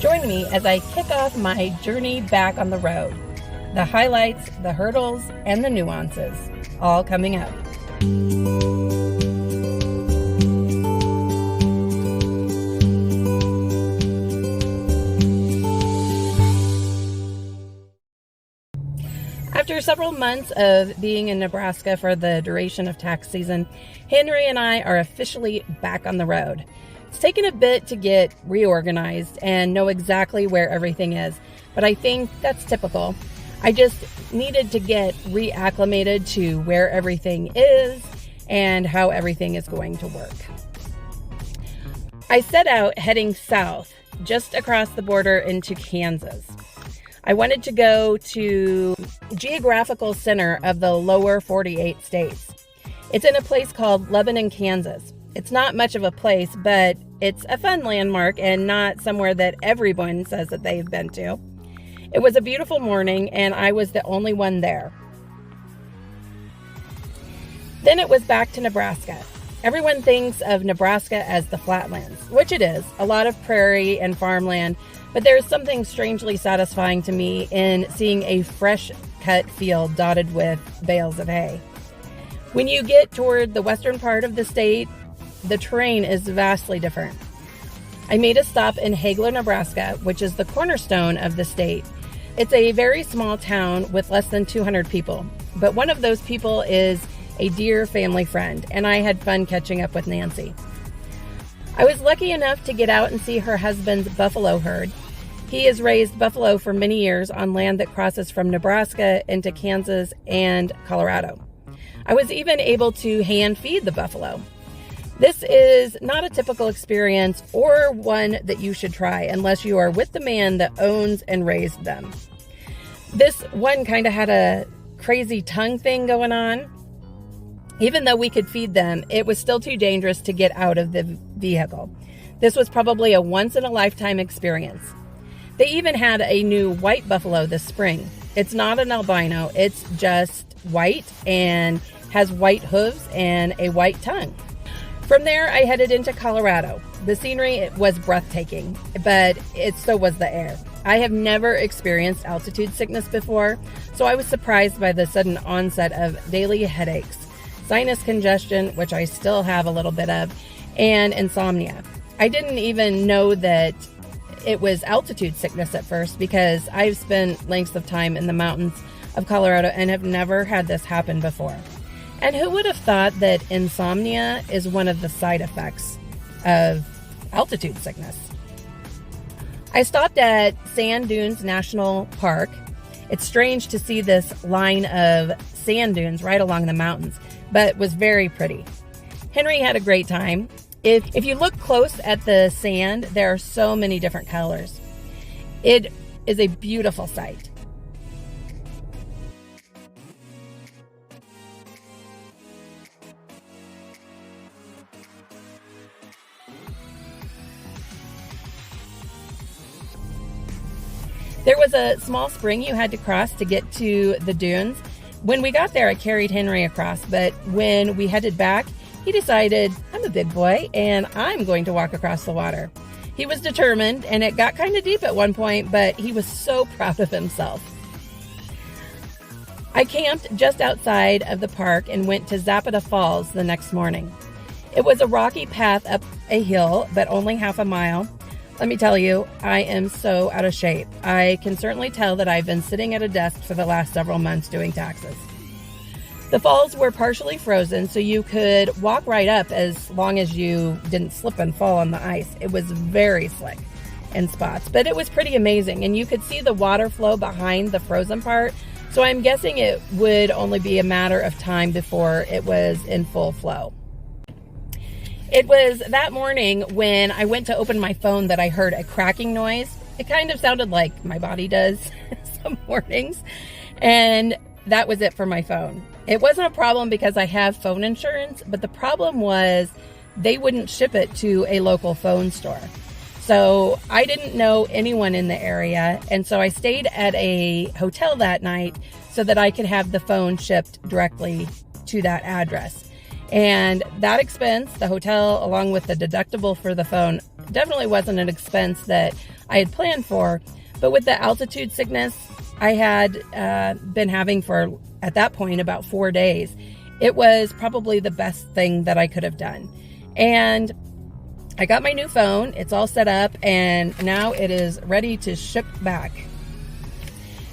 Join me as I kick off my journey back on the road. The highlights, the hurdles, and the nuances, all coming up. After several months of being in Nebraska for the duration of tax season, Henry and I are officially back on the road. It's taken a bit to get reorganized and know exactly where everything is, but I think that's typical. I just needed to get reacclimated to where everything is and how everything is going to work. I set out heading south, just across the border into Kansas. I wanted to go to the geographical center of the lower 48 states. It's in a place called Lebanon, Kansas. It's not much of a place, but it's a fun landmark and not somewhere that everyone says that they've been to. It was a beautiful morning, and I was the only one there. Then it was back to Nebraska. Everyone thinks of Nebraska as the flatlands, which it is, a lot of prairie and farmland, but there's something strangely satisfying to me in seeing a fresh cut field dotted with bales of hay. When you get toward the western part of the state, the terrain is vastly different. I made a stop in Hagler, Nebraska, which is the cornerstone of the state. It's a very small town with less than 200 people, but one of those people is a dear family friend, and I had fun catching up with Nancy. I was lucky enough to get out and see her husband's buffalo herd. He has raised buffalo for many years on land that crosses from Nebraska into Kansas and Colorado. I was even able to hand feed the buffalo. This is not a typical experience or one that you should try unless you are with the man that owns and raised them. This one kind of had a crazy tongue thing going on. Even though we could feed them, it was still too dangerous to get out of the vehicle. This was probably a once-in-a-lifetime experience. They even had a new white buffalo this spring. It's not an albino, it's just white and has white hooves and a white tongue. From there, I headed into Colorado. The scenery was breathtaking, but so was the air. I have never experienced altitude sickness before, so I was surprised by the sudden onset of daily headaches, sinus congestion, which I still have a little bit of, and insomnia. I didn't even know that it was altitude sickness at first because I've spent lengths of time in the mountains of Colorado and have never had this happen before. And who would have thought that insomnia is one of the side effects of altitude sickness? I stopped at Sand Dunes National Park. It's strange to see this line of sand dunes right along the mountains, but it was very pretty. Henry had a great time. If you look close at the sand, there are so many different colors. It is a beautiful sight. There was a small spring you had to cross to get to the dunes. When we got there, I carried Henry across, but when we headed back, he decided, I'm a big boy and I'm going to walk across the water. He was determined, and it got kind of deep at one point, but he was so proud of himself. I camped just outside of the park and went to Zapata Falls the next morning. It was a rocky path up a hill, but only half a mile. Let me tell you, I am so out of shape. I can certainly tell that I've been sitting at a desk for the last several months doing taxes. The falls were partially frozen, so you could walk right up as long as you didn't slip and fall on the ice. It was very slick in spots, but it was pretty amazing, and you could see the water flow behind the frozen part, so I'm guessing it would only be a matter of time before it was in full flow. It was that morning when I went to open my phone that I heard a cracking noise. It kind of sounded like my body does some mornings, and that was it for my phone. It wasn't a problem because I have phone insurance, but the problem was they wouldn't ship it to a local phone store. So I didn't know anyone in the area, and so I stayed at a hotel that night so that I could have the phone shipped directly to that address. And that expense, the hotel, along with the deductible for the phone, definitely wasn't an expense that I had planned for. But with the altitude sickness I had been having for, at that point, about 4 days, it was probably the best thing that I could have done. And I got my new phone. It's all set up, and now it is ready to ship back.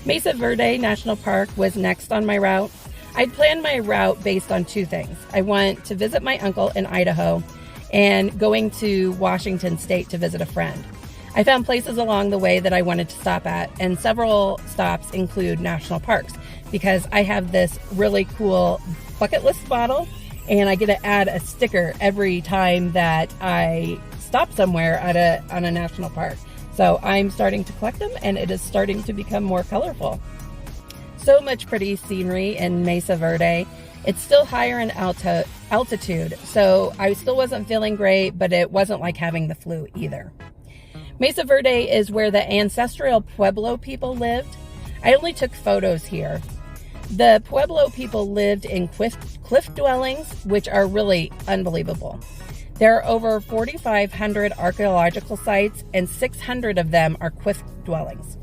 Mesa Verde National Park was next on my route. I'd planned my route based on 2 things. I want to visit my uncle in Idaho and going to Washington State to visit a friend. I found places along the way that I wanted to stop at, and several stops include national parks because I have this really cool bucket list bottle, and I get to add a sticker every time that I stop somewhere on a national park. So I'm starting to collect them, and it is starting to become more colorful. So much pretty scenery in Mesa Verde. It's still higher in altitude, so I still wasn't feeling great, but it wasn't like having the flu either. Mesa Verde is where the ancestral Pueblo people lived. I only took photos here. The Pueblo people lived in cliff dwellings, which are really unbelievable. There are over 4,500 archaeological sites, and 600 of them are cliff dwellings.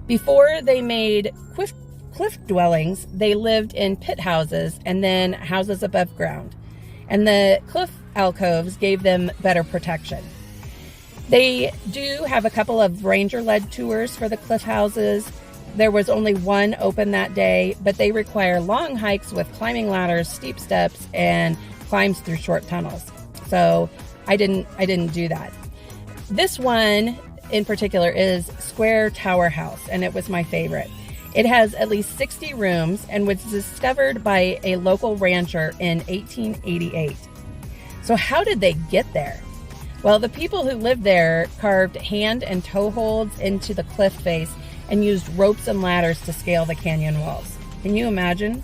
Before they made cliff dwellings, they lived in pit houses and then houses above ground. And the cliff alcoves gave them better protection. They do have a couple of ranger-led tours for the cliff houses. There was only one open that day, but they require long hikes with climbing ladders, steep steps, and climbs through short tunnels. So I didn't do that. This one in particular is Square Tower House, and it was my favorite. It has at least 60 rooms and was discovered by a local rancher in 1888. So how did they get there? Well, the people who lived there carved hand and toe holds into the cliff face and used ropes and ladders to scale the canyon walls. Can you imagine?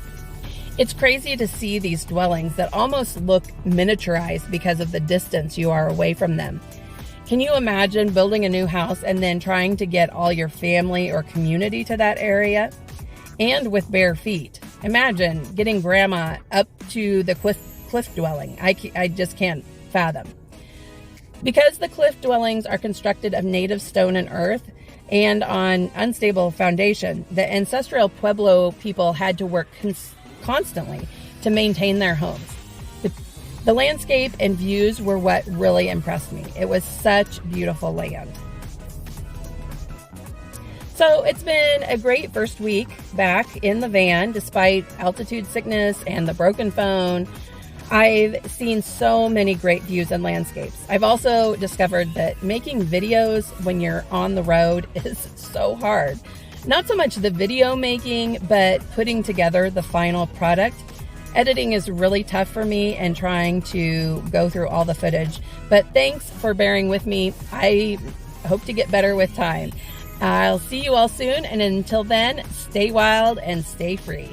It's crazy to see these dwellings that almost look miniaturized because of the distance you are away from them. Can you imagine building a new house and then trying to get all your family or community to that area? And with bare feet. Imagine getting grandma up to the cliff dwelling. I just can't fathom. Because the cliff dwellings are constructed of native stone and earth and on unstable foundation, the ancestral Pueblo people had to work constantly to maintain their homes. The landscape and views were what really impressed me. It was such beautiful land. So it's been a great first week back in the van, despite altitude sickness and the broken phone. I've seen so many great views and landscapes. I've also discovered that making videos when you're on the road is so hard. Not so much the video making, but putting together the final product. Editing is really tough for me and trying to go through all the footage. But thanks for bearing with me. I hope to get better with time. I'll see you all soon, and until then, stay wild and stay free.